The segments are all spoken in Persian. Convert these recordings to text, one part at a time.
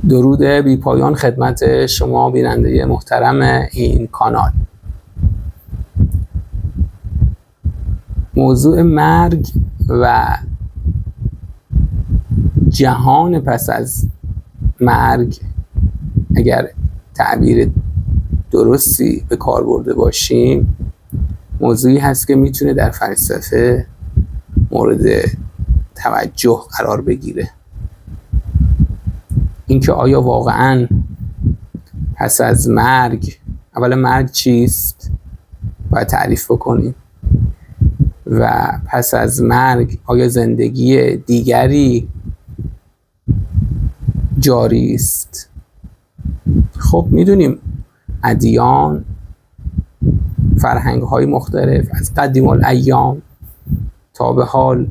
درود بی پایان خدمت شما بیننده محترم این کانال. موضوع مرگ و جهان پس از مرگ، اگر تعبیر درستی به کار برده باشیم، موضوعی هست که میتونه در فلسفه مورد توجه قرار بگیره. اینکه آیا واقعاً پس از مرگ، اولا مرگ چیست باید تعریف بکنیم، و پس از مرگ آیا زندگی دیگری جاری است؟ خب میدونیم ادیان، فرهنگ‌های مختلف از قدیم الایام تا به حال،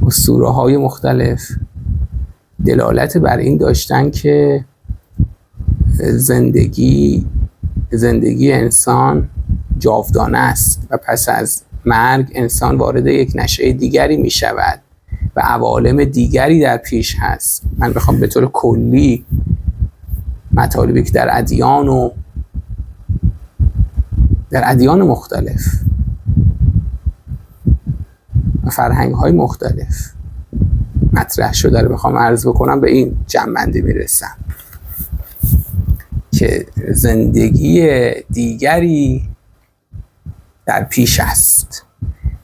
اسطوره‌های مختلف دلالت بر این داشتن که زندگی انسان جاودانه است و پس از مرگ انسان وارد یک نشأه دیگری می شود و عوالم دیگری در پیش هست. من بخوام به طور کلی مطالبی که در ادیان مختلف و فرهنگ‌های مختلف مطرح شده رو بخوام عرض بکنم، به این جمع‌بندی میرسم که زندگی دیگری در پیش است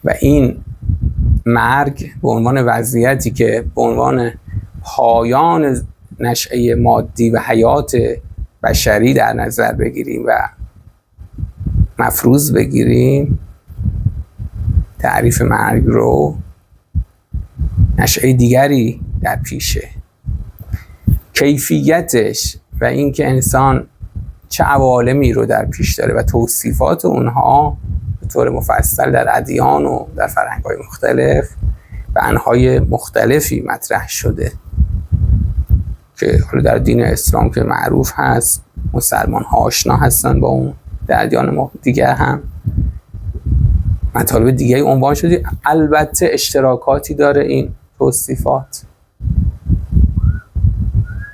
و این مرگ به عنوان وضعیتی که به عنوان پایان نشأه مادی و حیات بشری در نظر بگیریم و مفروض بگیریم، تعریف مرگ رو نشأه دیگری در پیشه، کیفیتش و اینکه انسان چه عوالمی رو در پیش داره و توصیفات اونها به طور مفصل در ادیان و در فرهنگ‌های مختلف و انواع مختلفی مطرح شده که حالا در دین اسلام که معروف هست، مسلمان‌ها آشنا هستن با اون، در ادیان دیگر هم مطالب دیگری عنوان شده. البته اشتراکاتی داره این توصیفات،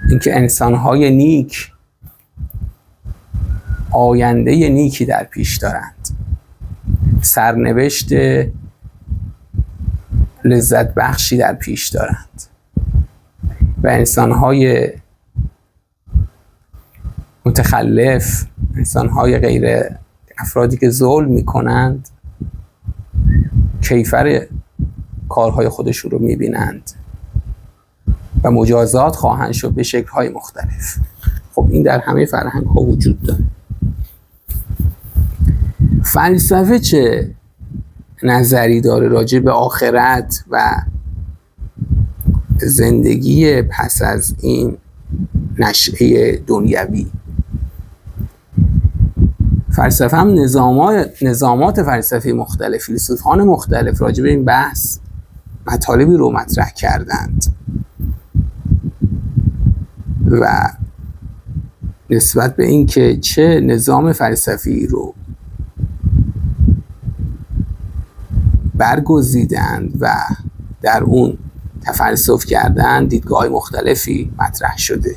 اینکه انسان‌های نیک آینده نیکی در پیش دارند، سرنوشت لذت بخشی در پیش دارند و انسان‌های متخلف، انسان‌های غیر، افرادی که ظلم می‌کنند، کیفر کارهای خودشون رو می‌بینند و مجازات خواهند شد به شکل‌های مختلف. خب این در همه فرهنگ‌ها وجود داره. فلسفه چه نظری داره راجع به آخرت و زندگی پس از این نشأه دنیوی؟ فلسفه هم نظامات فلسفی مختلف، فیلسوفان مختلف راجع به این بحث مطالبی رو مطرح کردند و نسبت به این که چه نظام فلسفی رو برگزیدند و در اون تفلسف کردند، دیدگاه مختلفی مطرح شده.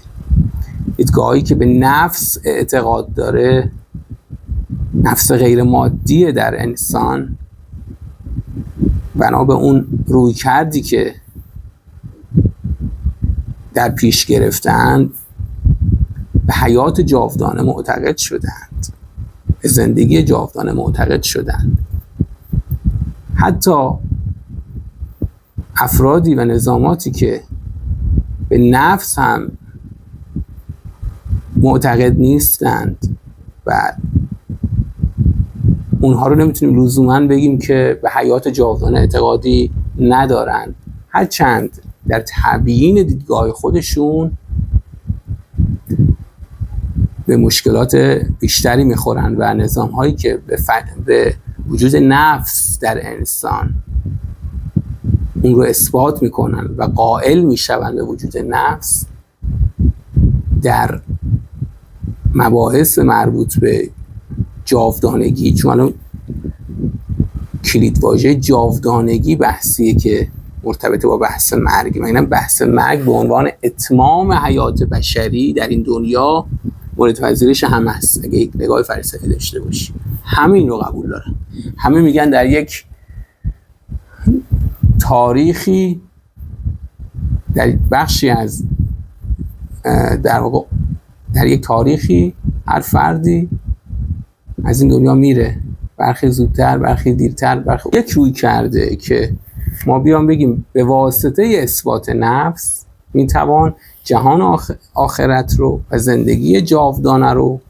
دیدگاهی که به نفس اعتقاد داره، نفس غیر مادی در انسان، بنا به اون روی کردی که در پیش گرفتند به حیات جاودانه معتقد شدند، به زندگی جاودانه معتقد شدند. حتی افرادی و نظاماتی که به نفس هم معتقد نیستند و اونها رو نمیتونیم لزوماً بگیم که به حیات جاودانه اعتقادی ندارند، هرچند در تبیین دیدگاه خودشون به مشکلات بیشتری میخورن و نظام‌هایی که به وجود نفس در انسان اون رو اثبات میکنن و قائل میشون به وجود نفس، در مباحث مربوط به جاودانگی، چون الان کلیدواژه جاودانگی بحثیه که مرتبط با بحث مرگ. من اینم بحث مرگ به عنوان اتمام حیات بشری در این دنیا مورد پذیرش همه است. اگه یک نگاه فلسفی داشته باشی همه این رو قبول دارن. همه میگن در یک تاریخی، در بخشی از در واقع در یک تاریخی هر فردی از این دنیا میره، برخی زودتر، برخی دیرتر، برخی یک روی کرده که ما بیام بگیم به واسطه اثبات نفس میتوان جهان آخرت رو و زندگی جاودانه رو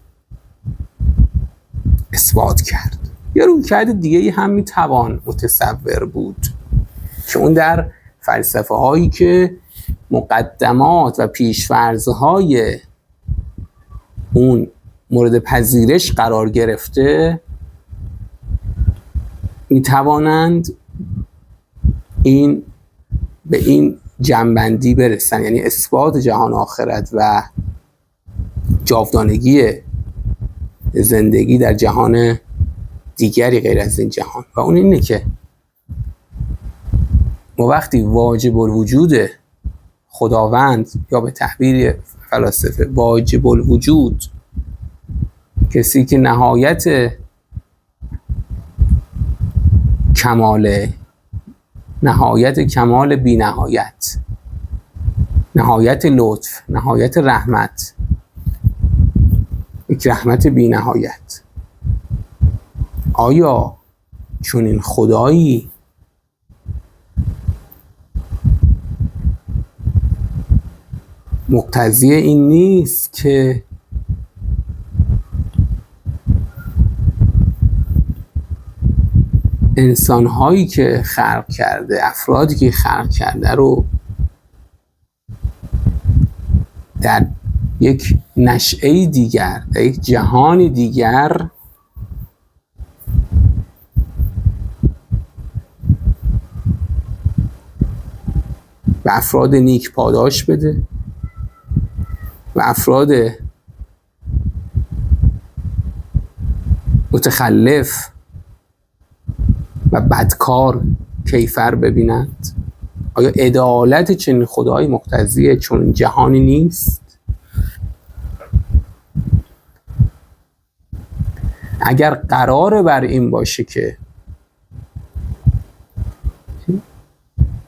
اثبات کرد. یا روی کرده دیگه هم میتوان متصور بود که اون در فلسفه هایی که مقدمات و پیش‌فرض‌های اون مورد پذیرش قرار گرفته میتوانند به این جنبندی برسن، یعنی اثبات جهان آخرت و جاودانگی زندگی در جهان دیگری غیر از این جهان. و اون اینه که ما وقتی واجب الوجود خداوند، یا به تعبیر فلاسفه واجب الوجود، کسی که نهایت کمال بی نهایت، نهایت لطف، نهایت رحمت، یک رحمت بی نهایت، آیا چون این خدایی مقتضی این نیست که انسان‌هایی که خلق کرده، افرادی که خلق کرده رو در یک نشأه دیگر، در یک جهانی دیگر به افراد نیک پاداش بده و افراد متخلف و بدکار کیفر ببینند؟ آیا عدالت چنین خدایی مقتضی چون جهانی نیست؟ اگر قرار بر این باشه که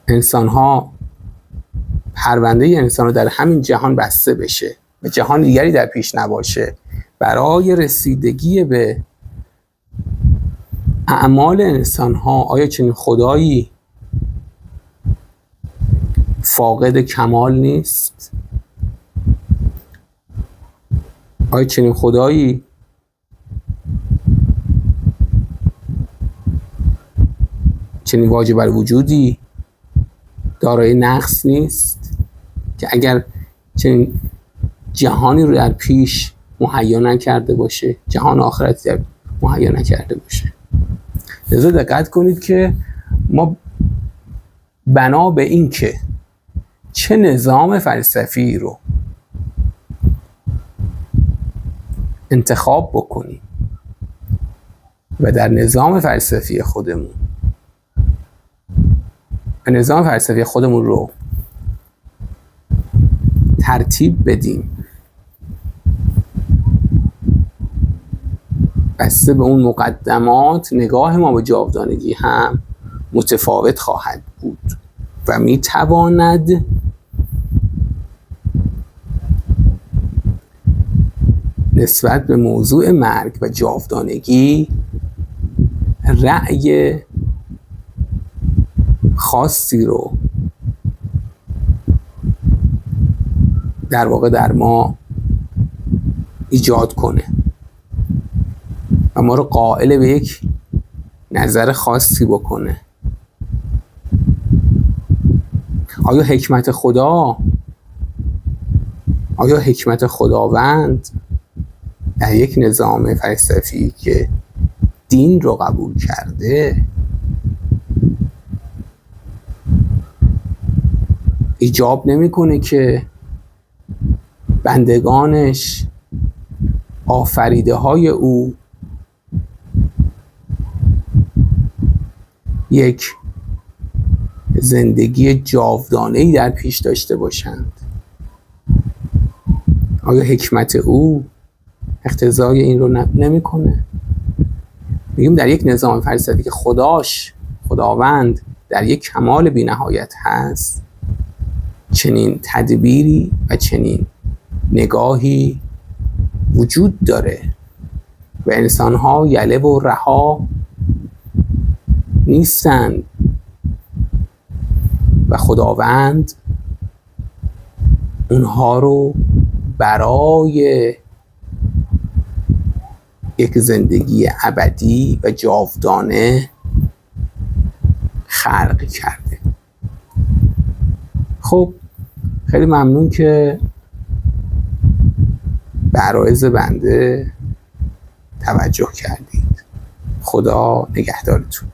انسان‌ها، پرونده انسان در همین جهان بسته بشه و جهان دیگری در پیش نباشه برای رسیدگی به اعمال انسان‌ها، آیا چنین خدایی فاقد کمال نیست؟ آیا چنین خدایی چنین واجب الوجودی دارای نقص نیست که اگر چنین جهانی رو در پیش مهیا نکرده باشه، جهان آخرتی در مهیا نکرده باشه؟ لذا دقت کنید که ما بنا به این که چه نظام فلسفی رو انتخاب بکنیم و در نظام فلسفی خودمون رو ترتیب بدیم بسته به اون مقدمات، نگاه ما به جاودانگی هم متفاوت خواهد بود و میتواند نسبت به موضوع مرگ و جاودانگی رأی خاصی رو در واقع در ما ایجاد کنه و ما رو قائل به یک نظر خاصی بکنه. آیا حکمت خداوند در یک نظام فلسفی که دین رو قبول کرده ایجاب نمیکنه که بندگانش، آفریده های او، یک زندگی جاودانه‌ای در پیش داشته باشند. آیا حکمت او اقتضای این رو نمی‌کنه؟ میگیم در یک نظام فلسفی که خداوند در یک کمال بی‌نهایت هست، چنین تدبیری و چنین نگاهی وجود داره و انسان‌ها یله و رها نیستند و خداوند اونها رو برای یک زندگی ابدی و جاودانه خلق کرده. خب خیلی ممنون که به عرایض بنده توجه کردید. خدا نگهدارتون.